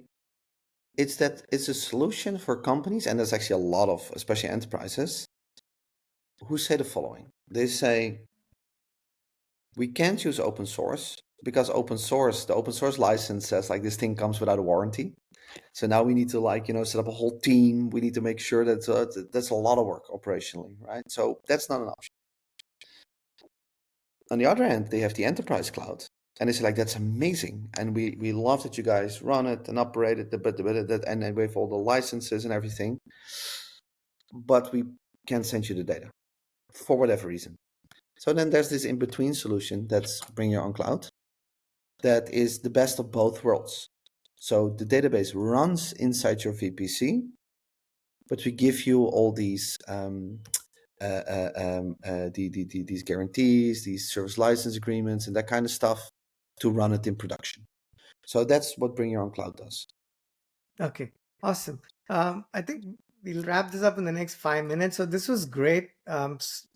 solution for companies, and there's actually a lot of, especially enterprises, who say the following. They say we can't use open source because the open source license says like this thing comes without a warranty. So now we need to set up a whole team. We need to make sure that that's a lot of work operationally, right? So that's not an option. On the other hand, they have the enterprise cloud, and they say like that's amazing, and we love that you guys run it and operate it, and we have all the licenses and everything, but we can't send you the data for whatever reason. So then there's this in between solution that's bring your own cloud, that is the best of both worlds. So the database runs inside your VPC, but we give you all these these guarantees, these service license agreements, and that kind of stuff to run it in production. So that's what Bring Your Own Cloud does. Okay, awesome. I think we'll wrap this up in the next 5 minutes. So this was great.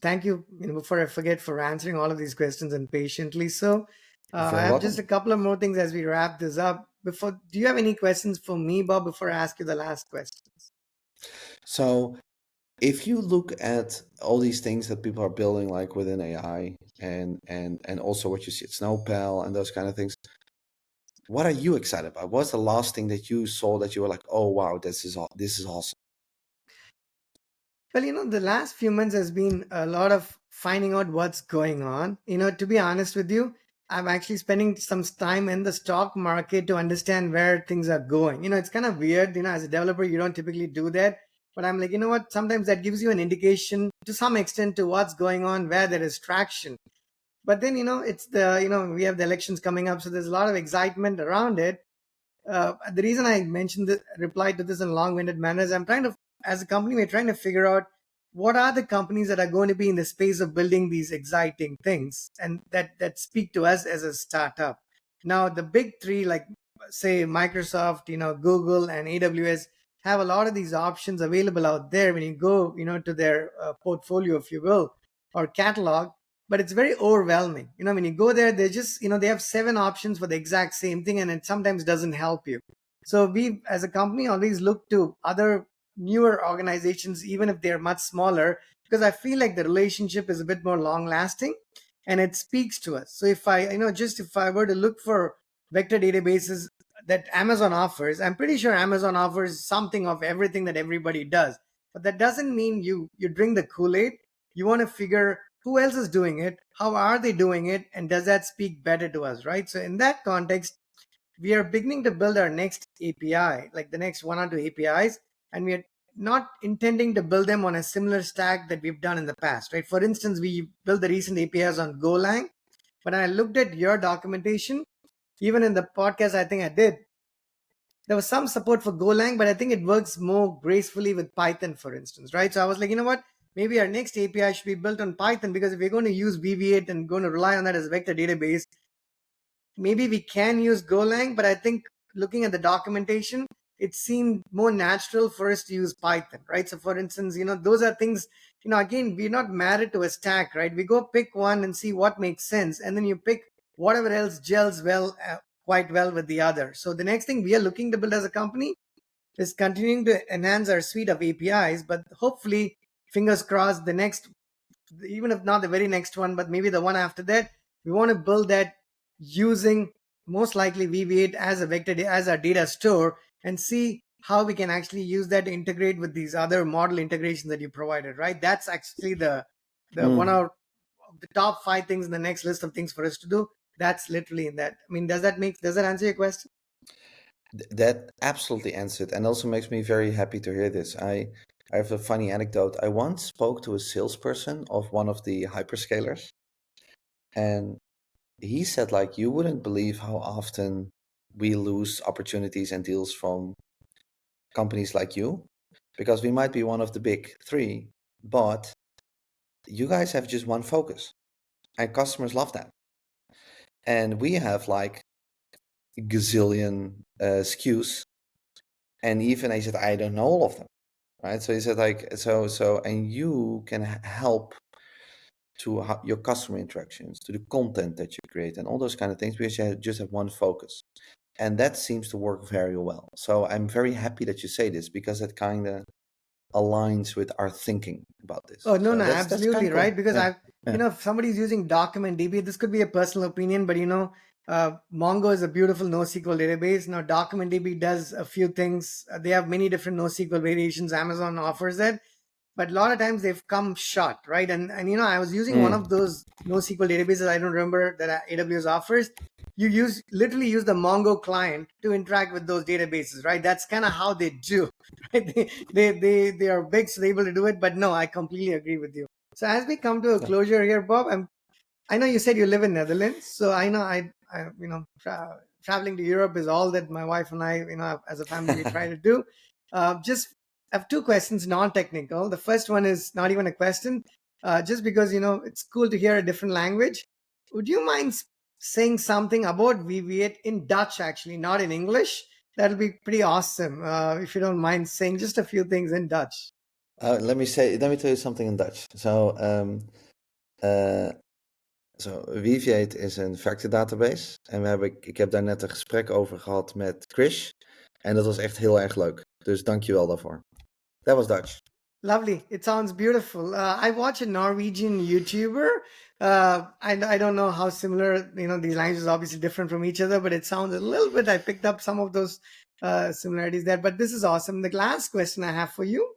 Thank you, before I forget, for answering all of these questions and patiently. So You're I very have just welcome. a couple of more things as we wrap this up. Do you have any questions for me, Bob, before I ask you the last questions? So if you look at all these things that people are building, like within AI, and also what you see at Snowpal and those kind of things, what are you excited about? What's the last thing that you saw that you were like, oh wow, this is awesome? Well, the last few months has been a lot of finding out what's going on. To be honest with you, I'm actually spending some time in the stock market to understand where things are going. It's kind of weird, as a developer, you don't typically do that. But I'm like, you know what? Sometimes that gives you an indication to some extent to what's going on, where there is traction. But then, we have the elections coming up. So there's a lot of excitement around it. The reason I mentioned the reply to this in long-winded manner is I'm trying to, as a company, we're trying to figure out what are the companies that are going to be in the space of building these exciting things and that speak to us as a startup. Now the big three, like say Microsoft, Google and AWS, have a lot of these options available out there when you go, to their portfolio, if you will, or catalog. But it's very overwhelming. When you go there, they just, they have 7 options for the exact same thing, and it sometimes doesn't help you. So we, as a company, always look to other newer organizations, even if they're much smaller, because I feel like the relationship is a bit more long lasting and it speaks to us. So if I, just if I were to look for vector databases that Amazon offers, I'm pretty sure Amazon offers something of everything that everybody does. But that doesn't mean you drink the Kool-Aid. You want to figure who else is doing it, how are they doing it, and does that speak better to us, right? So in that context, we are beginning to build our next API, like the next one or two APIs, and we are not intending to build them on a similar stack that we've done in the past, right? For instance, we built the recent APIs on Golang, but I looked at your documentation, even in the podcast, I think I did. There was some support for Golang, but I think it works more gracefully with Python, for instance, right? So I was like, you know what? Maybe our next API should be built on Python, because if we're going to use Weaviate and going to rely on that as a vector database, maybe we can use Golang, but I think looking at the documentation, it seemed more natural for us to use Python, right? So for instance, those are things, again, we're not married to a stack, right? We go pick one and see what makes sense. And then you pick whatever else gels well, quite well with the other. So the next thing we are looking to build as a company is continuing to enhance our suite of APIs, but hopefully, fingers crossed, the next, even if not the very next one, but maybe the one after that, we want to build that using most likely Weaviate as a vector, as our data store, and see how we can actually use that to integrate with these other model integrations that you provided, right? That's actually the one Mm. of the top 5 things in the next list of things for us to do. That's literally in that. I mean, does that answer your question? That absolutely answered, and also makes me very happy to hear this. I have a funny anecdote. I once spoke to a salesperson of one of the hyperscalers, and he said, like, you wouldn't believe how often we lose opportunities and deals from companies like you, because we might be one of the big three, but you guys have just one focus, and customers love that. And we have like gazillion SKUs, and even I said I don't know all of them, right? So he said like and you can help to your customer interactions, to the content that you create, and all those kind of things, because you just have one focus, and that seems to work very well. So I'm very happy that you say this, because it kind of aligns with our thinking about this. Oh, no, So no, that's kind absolutely, of right. cool. Because Yeah, yeah. if somebody's using document DB, this could be a personal opinion, but Mongo is a beautiful NoSQL database. Now, document DB does a few things. They have many different NoSQL variations. Amazon offers that, but a lot of times they've come short, right? And I was using one of Mm. those NoSQL databases. I don't remember that AWS offers. You literally use the Mongo client to interact with those databases, right? That's kind of how they do, right? They are big, so they're able to do it. But no, I completely agree with you. So as we come to a Yeah. closure here, Bob, I know you said you live in Netherlands, so I know traveling to Europe is all that my wife and I, as a family, we try to do. Just I have 2 questions, non-technical. The first one is not even a question, just because it's cool to hear a different language. Would you mind saying something about Weaviate in Dutch, actually, not in English? That'll be pretty awesome. If you don't mind saying just a few things in Dutch. Let me tell you something in Dutch. Uh, Weaviate is een vector database. En ik heb daar net een gesprek over gehad met Krish. En dat was echt heel erg leuk. Dus dank je wel daarvoor. That was Dutch. Lovely. It sounds beautiful. I watch a Norwegian YouTuber. I don't know how similar, these languages are obviously different from each other, but it sounds a little bit, I picked up some of those similarities there. But this is awesome. The last question I have for you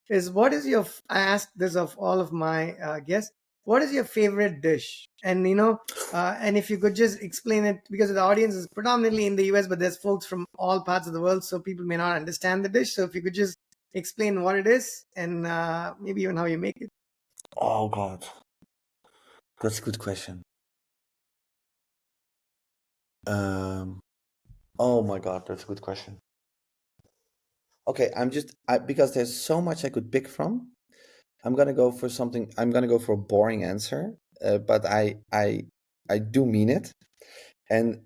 is, what is I asked this of all of my guests, what is your favorite dish? And if you could just explain it, because the audience is predominantly in the US, but there's folks from all parts of the world, so people may not understand the dish. So if you could just explain what it is and maybe even how you make it. Oh god, that's a good question. Um, oh my god, that's a good question. Okay, because there's so much I could pick from. I'm gonna go for something. I'm gonna go for a boring answer, but I do mean it, and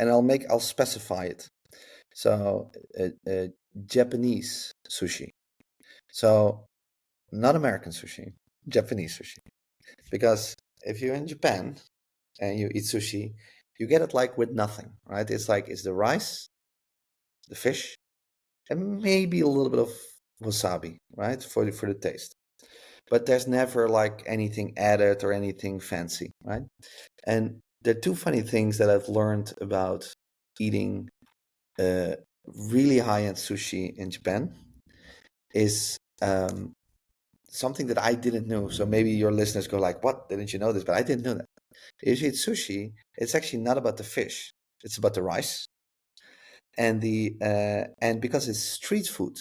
I'll specify it. So Japanese sushi. So not American sushi, Japanese sushi. Because if you're in Japan and you eat sushi, you get it like with nothing, right? It's like it's the rice, the fish, and maybe a little bit of wasabi, right, for the taste. But there's never like anything added or anything fancy, right? And there are two funny things that I've learned about eating uh, really high-end sushi in Japan is something that I didn't know. So maybe your listeners go like, "What? Didn't you know this?" But I didn't know that. If you eat sushi, it's actually not about the fish; it's about the rice and because it's street food.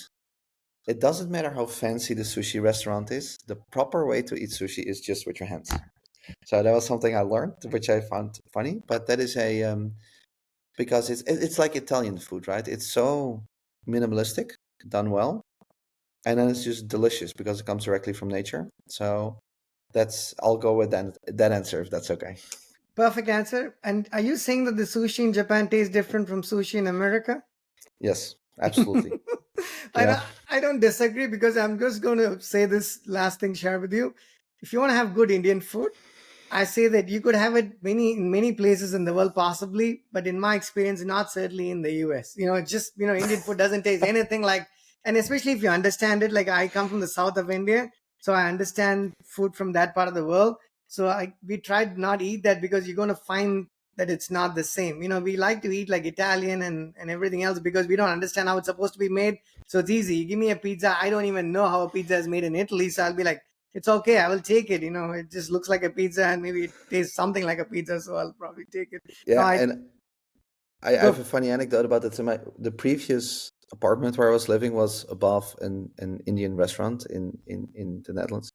It doesn't matter how fancy the sushi restaurant is. The proper way to eat sushi is just with your hands. So that was something I learned, which I found funny. But that is a because it's like Italian food, right? It's so minimalistic, done well, and then it's just delicious because it comes directly from nature. So that's I'll go with that answer if that's okay. Perfect answer. And are you saying that the sushi in Japan tastes different from sushi in America? Yes, absolutely. I Yeah. don't, I don't disagree, because I'm just going to say this last thing, share with you. If you want to have good Indian food, I say that you could have it in many places in the world possibly, but in my experience, not certainly in the US. It's just, Indian food doesn't taste anything like, and especially if you understand it, like I come from the south of India, so I understand food from that part of the world. So we tried not eat that, because you're going to find that it's not the same. We like to eat like Italian and everything else, because we don't understand how it's supposed to be made. So it's easy. You give me a pizza, I don't even know how a pizza is made in Italy. So I'll be like, it's okay, I will take it. It just looks like a pizza, and maybe it tastes something like a pizza, so I'll probably take it. No, Yeah, I and I have go. a funny anecdote about that. So the previous apartment where I was living was above an Indian restaurant in the Netherlands.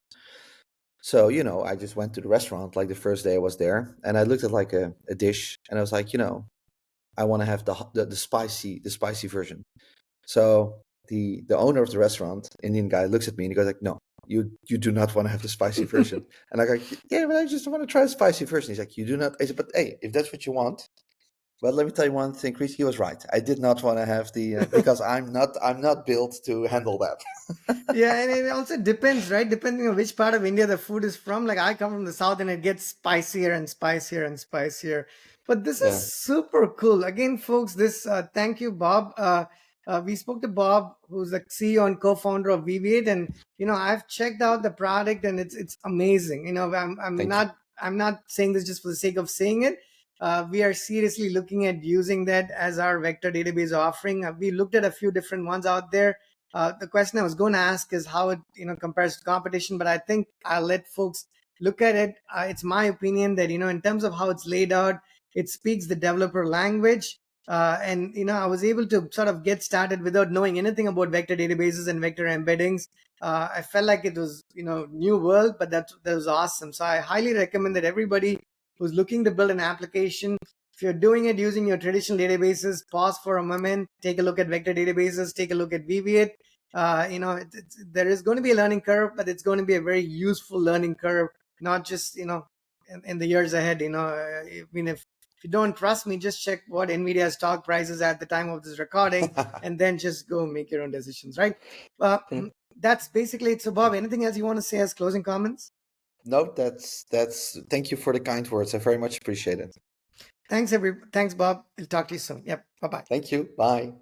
So, I just went to the restaurant like the first day I was there, and I looked at like a dish, and I was like, I want to have the spicy version. So the owner of the restaurant, Indian guy, looks at me and he goes like, "No, you do not want to have the spicy version." And I go, "Yeah, but I just want to try the spicy version." He's like, "You do not." I said, "But hey, if that's what you want." But let me tell you one thing, Chris. He was right. I did not want to have the because I'm not built to handle that. Yeah, and it also depends, right? Depending on which part of India the food is from. Like I come from the south, and it gets spicier and spicier and spicier. But this is Yeah, super cool. Again, folks, this thank you, Bob. We spoke to Bob, who's the CEO and co-founder of Weaviate, and I've checked out the product, and it's amazing. thank you. I'm not saying this just for the sake of saying it. We are seriously looking at using that as our vector database offering. We looked at a few different ones out there. The question I was going to ask is how it compares to competition, but I think I'll let folks look at it. It's my opinion that in terms of how it's laid out, it speaks the developer language, and I was able to sort of get started without knowing anything about vector databases and vector embeddings. I felt like it was new world, but that was awesome. So I highly recommend that everybody who's looking to build an application, if you're doing it using your traditional databases, pause for a moment, take a look at vector databases, take a look at Weaviate. There is going to be a learning curve, but it's going to be a very useful learning curve, not just in the years ahead. I mean, if you don't trust me, just check what Nvidia's stock price is at the time of this recording, and then just go make your own decisions, right? uh, that's basically it. So Bob, anything else you want to say as closing comments? No, that's. Thank you for the kind words. I very much appreciate it. Thanks Bob. We'll talk to you soon. Yep, bye bye. Thank you. Bye.